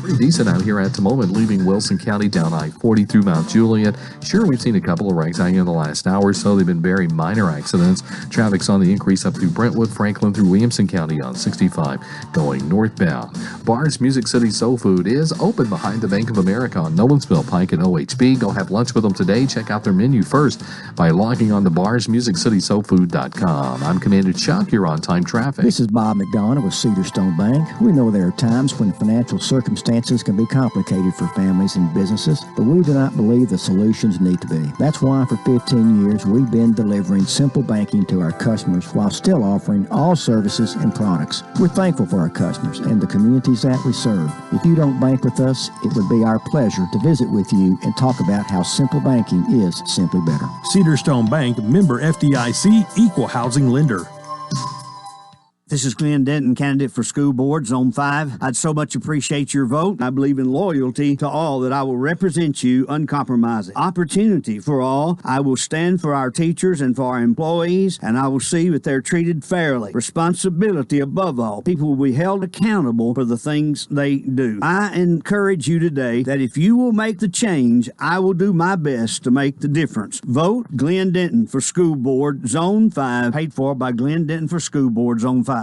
Pretty decent out here at the moment, leaving Wilson County down I-40 through Mount Juliet. Sure, we've seen a couple of wrecks out here in the last hour or so. They've been very minor accidents. Traffic's on the increase up through Brentwood, Franklin through Williamson County on 65 going northbound. Bar's Music City Soul Food is open behind the Bank of America on Nolensville Pike and OHB. Go have lunch with them today. Check out their menu first by logging on to barsmusiccitysoulfood.com. I'm Commander Chuck. You're on time traffic. This is Bob McDonough with Cedar Stone Bank. We know there are times when financial circumstances can be complicated for families and businesses, but we do not believe the solutions need to be. That's why for 15 years we've been delivering simple banking to our customers while still offering all services and products. We're thankful for our customers and the communities that we serve. If you don't bank with us, it would be our pleasure to visit with you and talk about how simple banking is simply better. Cedar Stone Bank, member FDIC, equal housing lender. This is Glenn Denton, candidate for school board, Zone 5. I'd so much appreciate your vote. I believe in loyalty to all, that I will represent you uncompromising. Opportunity for all. I will stand for our teachers and for our employees, and I will see that they're treated fairly. Responsibility above all. People will be held accountable for the things they do. I encourage you today that if you will make the change, I will do my best to make the difference. Vote Glenn Denton for school board, Zone 5, paid for by Glenn Denton for school board, Zone 5.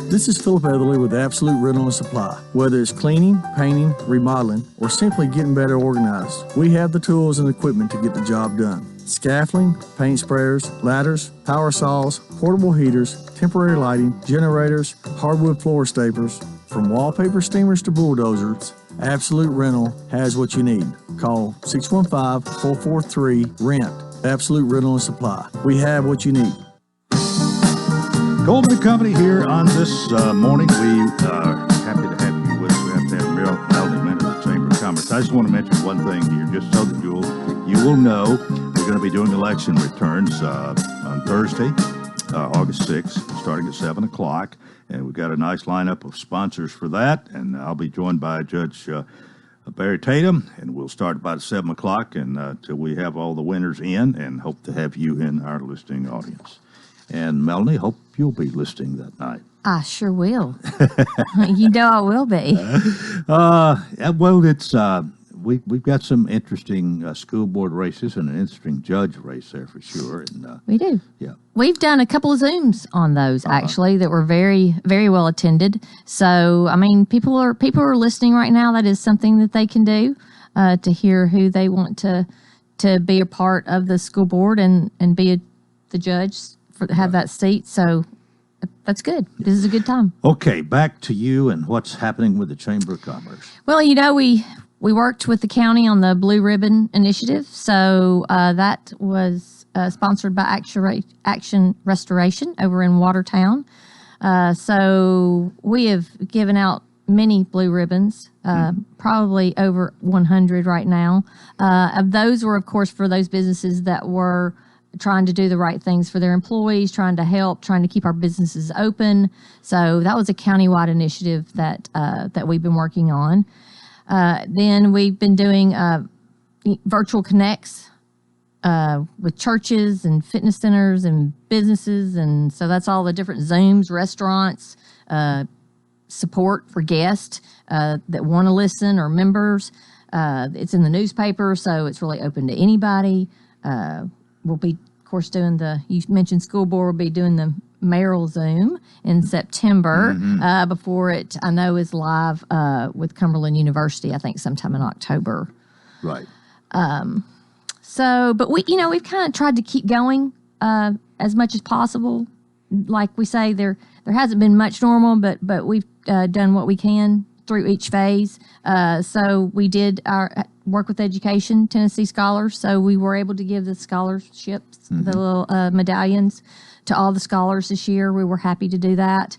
This is Philip Etherly with Absolute Rental and Supply. Whether it's cleaning, painting, remodeling, or simply getting better organized, we have the tools and equipment to get the job done. Scaffolding, paint sprayers, ladders, power saws, portable heaters, temporary lighting, generators, hardwood floor staplers, from wallpaper steamers to bulldozers, Absolute Rental has what you need. Call 615-443-RENT. Absolute Rental and Supply. We have what you need. Coleman Company here on this morning. We are happy to have you with us. We have to have Melanie Mentor of the Chamber of Commerce. I just want to mention one thing here, just so that you will know. We're going to be doing election returns on Thursday, August 6th, starting at 7 o'clock. And we've got a nice lineup of sponsors for that. And I'll be joined by Judge Barry Tatum, and we'll start about 7 o'clock until we have all the winners in, and hope to have you in our listening audience. And Melanie, hope you'll be listening that night. I sure will. You know I will be. Well, it's we've got some interesting school board races and an interesting judge race there for sure. And we do. Yeah. We've done a couple of Zooms on those actually that were very, very well attended. So, I mean, people are listening right now. That is something that they can do to hear who they want to be a part of the school board and be the judge have that seat. So that's good. This is a good time. Okay, back to you and what's happening with the Chamber of Commerce. Well, you know, we worked with the county on the Blue Ribbon Initiative. So that was sponsored by Action Restoration over in Watertown. So we have given out many blue ribbons, probably over 100 right now. Of those were, of course, for those businesses that were trying to do the right things for their employees, trying to help, trying to keep our businesses open. So that was a countywide initiative that we've been working on. Then we've been doing virtual connects with churches and fitness centers and businesses. And so that's all the different Zooms, restaurants, support for guests that want to listen or members. It's in the newspaper, so it's really open to anybody. We'll be, of course, you mentioned school board, will be doing the mayoral Zoom in September before it, I know, is live with Cumberland University, I think sometime in October. Right. But we've kind of tried to keep going as much as possible. Like we say, there hasn't been much normal, but we've done what we can through each phase. So we did our work with education, Tennessee Scholars. So we were able to give the scholarships, the little medallions to all the scholars this year. We were happy to do that.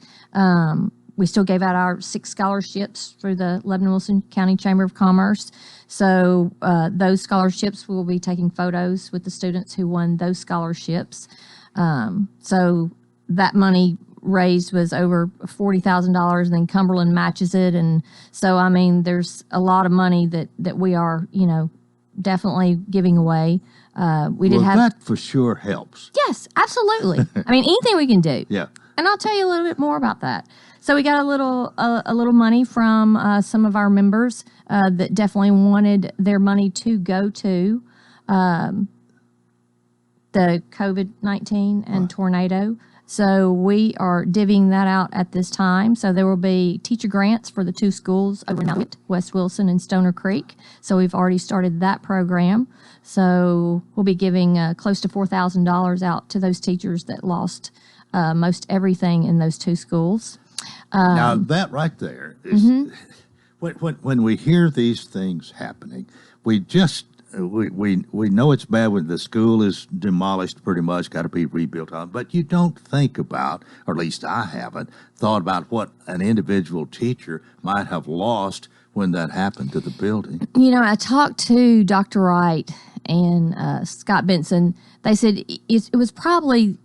We still gave out our 6 scholarships through the Lebanon-Wilson County Chamber of Commerce. So those scholarships, we'll be taking photos with the students who won those scholarships. So that money raised was over $40,000, and then Cumberland matches it. And so, I mean, there's a lot of money that we are, definitely giving away. That for sure helps. Yes, absolutely. I mean, anything we can do. Yeah. And I'll tell you a little bit more about that. So we got a little money from some of our members that definitely wanted their money to go to the COVID-19 and tornado. So we are divvying that out at this time. So there will be teacher grants for the 2 schools over in West Wilson and Stoner Creek. So we've already started that program. So we'll be giving close to $4,000 out to those teachers that lost most everything in those 2 schools. Now that right there is when we hear these things happening, we know it's bad when the school is demolished, pretty much got to be rebuilt on, but you don't think about, or at least I haven't thought about, what an individual teacher might have lost when that happened to the building. I talked to Dr. Wright and Scott Benson. They said it was probably,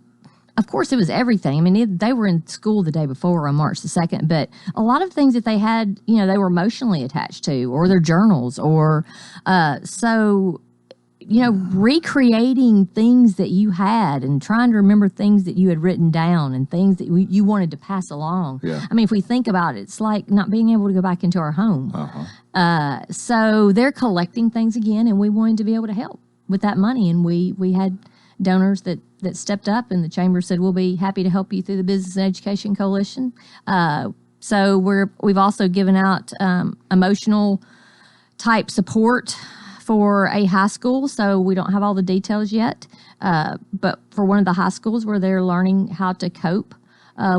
of course, it was everything. I mean, they were in school the day before on March the 2nd, but a lot of things that they had, they were emotionally attached to, or their journals, or recreating things that you had and trying to remember things that you had written down and things that you wanted to pass along. Yeah. I mean, if we think about it, it's like not being able to go back into our home. So they're collecting things again, and we wanted to be able to help with that money, and we had donors that stepped up, and the chamber said, we'll be happy to help you through the Business and Education Coalition. So we've also given out emotional type support for a high school. So we don't have all the details yet, but for one of the high schools where they're learning how to cope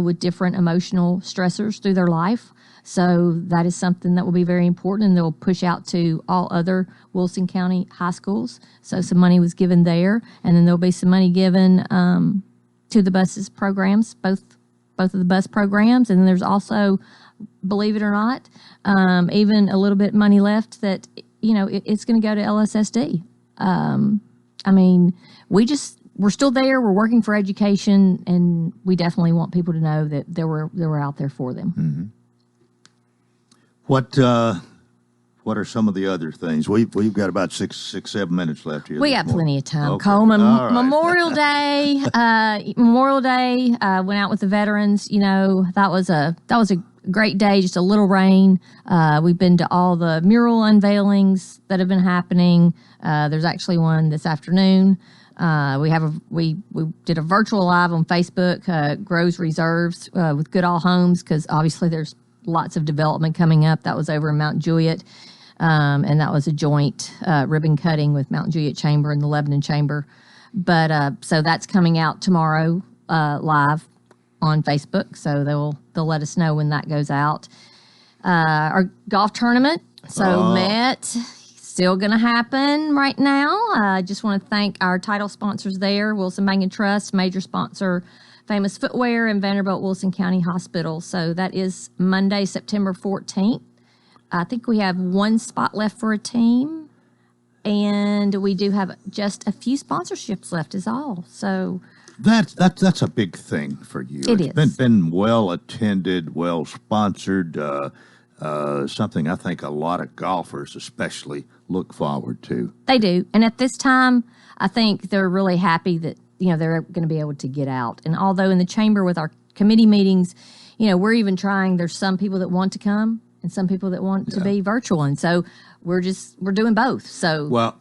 with different emotional stressors through their life. So that is something that will be very important, and they'll push out to all other Wilson County high schools. So some money was given there, and then there'll be some money given to the buses programs, both of the bus programs, and then there's also, believe it or not, even a little bit money left that it's going to go to LSSD. I mean, we're still there. We're working for education, and we definitely want people to know that we're out there for them. Mm-hmm. What are some of the other things? We've got about 7 minutes left here. We got plenty of time. Okay. Coleman, All right. Memorial Day. Went out with the veterans. That was a great day. Just a little rain. We've been to all the mural unveilings that have been happening. There's actually one this afternoon. We did a virtual live on Facebook, Groves Reserves with Goodall Homes, because obviously there's lots of development coming up. That was over in Mount Juliet, and that was a joint ribbon cutting with Mount Juliet Chamber and the Lebanon Chamber. But so that's coming out tomorrow live on Facebook. So they'll let us know when that goes out. Our golf tournament, still going to happen right now. I just want to thank our title sponsors there, Wilson Bank and Trust, major sponsor, Famous Footwear, and Vanderbilt Wilson County Hospital. So that is Monday, September 14th. I think we have one spot left for a team, and we do have just a few sponsorships left is all. So that's a big thing for you. It's been well attended, well sponsored, something I think a lot of golfers especially look forward to. They do. And at this time, I think they're really happy that, they're going to be able to get out. And although in the chamber with our committee meetings, we're even trying, there's some people that want to come and some people that want to be virtual. And so we're doing both. So, well,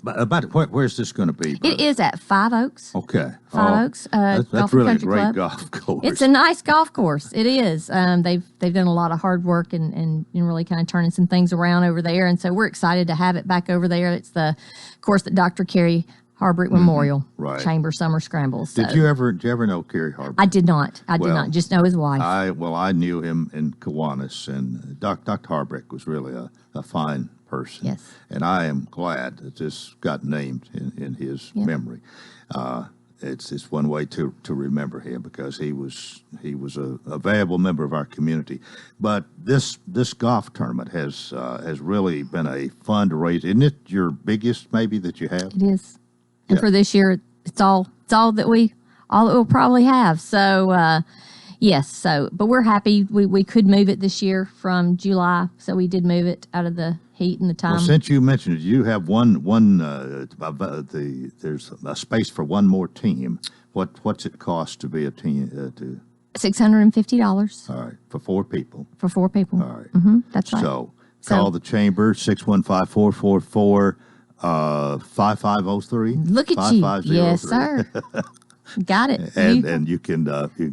where's this going to be? It is at Five Oaks. Okay. Five Oaks. That's really a great golf course. It's a nice golf course. It is. They've done a lot of hard work and really kind of turning some things around over there. And so we're excited to have it back over there. It's the course that Dr. Carrie Harbrick Memorial Chamber Summer Scrambles. So. Did you ever know Carrie Harbrick? I did not. I did not. Just know his wife. I knew him in Kiwanis, and Dr. Harbrick was really a fine person. Yes. And I am glad that this got named in his memory. It's one way to remember him, because he was a valuable member of our community. But this golf tournament has really been a fundraiser. Isn't it your biggest maybe that you have? It is. And for this year, it's all that we'll probably have. So yes. So, but we're happy we could move it this year from July. So we did move it out of the heat and the time. Well, since you mentioned it, you have there's a space for one more team. What's it cost to be a team? $650. All right, for 4 people. For 4 people. All right. Mm-hmm, that's right. So call the chamber 615-444-5503. Look at you. Yes, sir. Got it. And you can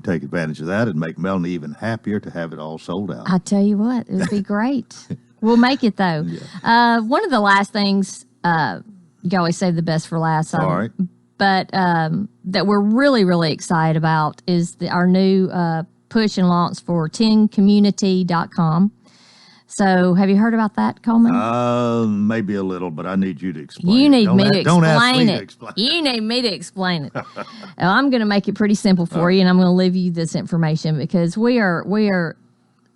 take advantage of that and make Melanie even happier to have it all sold out. I tell you what, it would be great. We'll make it though. Yeah. One of the last things, you always save the best for last. All right. But that we're really, really excited about is our new push and launch for 10community.com. So have you heard about that, Coleman? Maybe a little, but I need you to explain You need me to explain it. You need me to explain it. I'm going to make it pretty simple for you, and I'm going to leave you this information because we are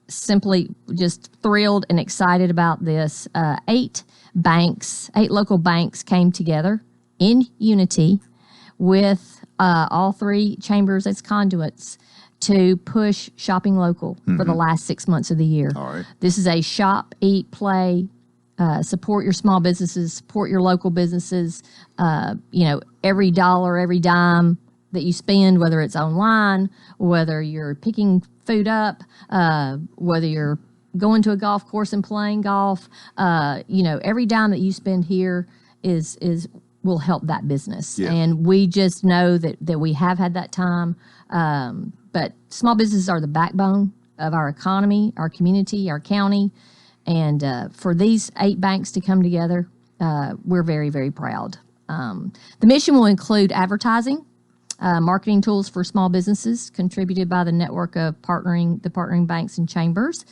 simply just thrilled and excited about this. 8 local banks came together in unity with all 3 chambers as conduits to push shopping local for the last 6 months of the year. All right. This is a shop, eat, play, support your small businesses, support your local businesses. Every dollar, every dime that you spend, whether it's online, whether you're picking food up, whether you're going to a golf course and playing golf, every dime that you spend here will help that business. Yeah. And we just know that we have had that time. But small businesses are the backbone of our economy, our community, our county. And for these 8 banks to come together, we're very, very proud. The mission will include advertising, marketing tools for small businesses contributed by the network of partnering banks and chambers.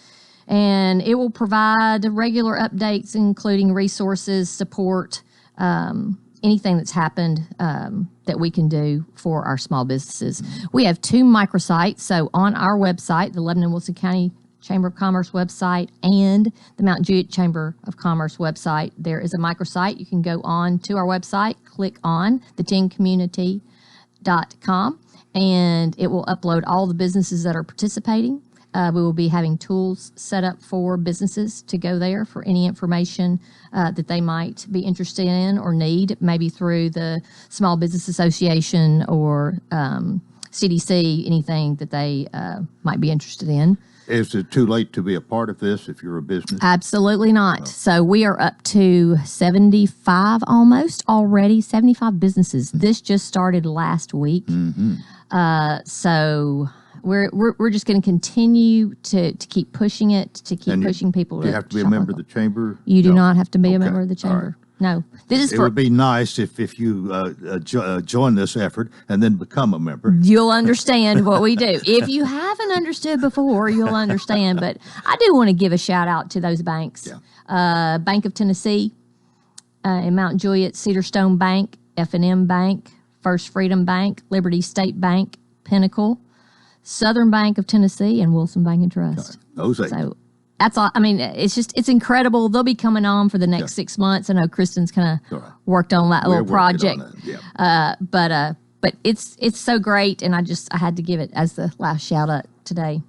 and it will provide regular updates, including resources, support, anything that's happened that we can do for our small businesses. We have 2 microsites. So on our website, the Lebanon Wilson County Chamber of Commerce website and the Mount Juliet Chamber of Commerce website, there is a microsite. You can go on to our website, click on the TNCommunity.com, and it will upload all the businesses that are participating. We will be having tools set up for businesses to go there for any information that they might be interested in or need, maybe through the Small Business Association or CDC, anything that they might be interested in. Is it too late to be a part of this if you're a business? Absolutely not. No. So we are up to 75 almost already, 75 businesses. This just started last week. So we're just going to continue to keep pushing it, to keep pushing people. Do you have to be a member of the chamber? You do not have to be a member of the chamber. No, this is it would be nice if you join this effort and then become a member. You'll understand what we do. If you haven't understood before, you'll understand. But I do want to give a shout out to those banks. Yeah. Bank of Tennessee, in Mount Juliet, Cedarstone Bank, F&M Bank, First Freedom Bank, Liberty State Bank, Pinnacle, Southern Bank of Tennessee, and Wilson Bank and Trust. Those 8. So that's all. I mean, it's incredible. They'll be coming on for the next 6 months. I know Kristen's kind of worked on that little project. But it's so great, and I had to give it as the last shout out today.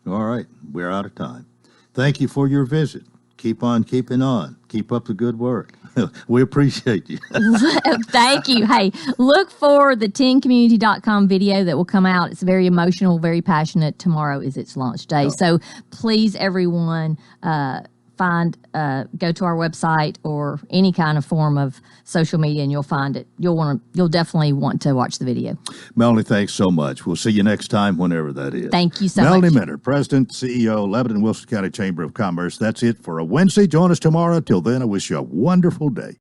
All right, we're out of time. Thank you for your visit. Keep on keeping on. Keep up the good work. We appreciate you. Thank you. Hey, look for the TNCommunity.com video that will come out. It's very emotional, very passionate. Tomorrow is its launch day. So please, everyone, go to our website or any kind of form of social media, and you'll find it. You'll definitely want to watch the video. Melanie, thanks so much. We'll see you next time, whenever that is. Thank you so much. Melanie Minter, President, CEO, Lebanon Wilson County Chamber of Commerce. That's it for a Wednesday. Join us tomorrow. Till then, I wish you a wonderful day.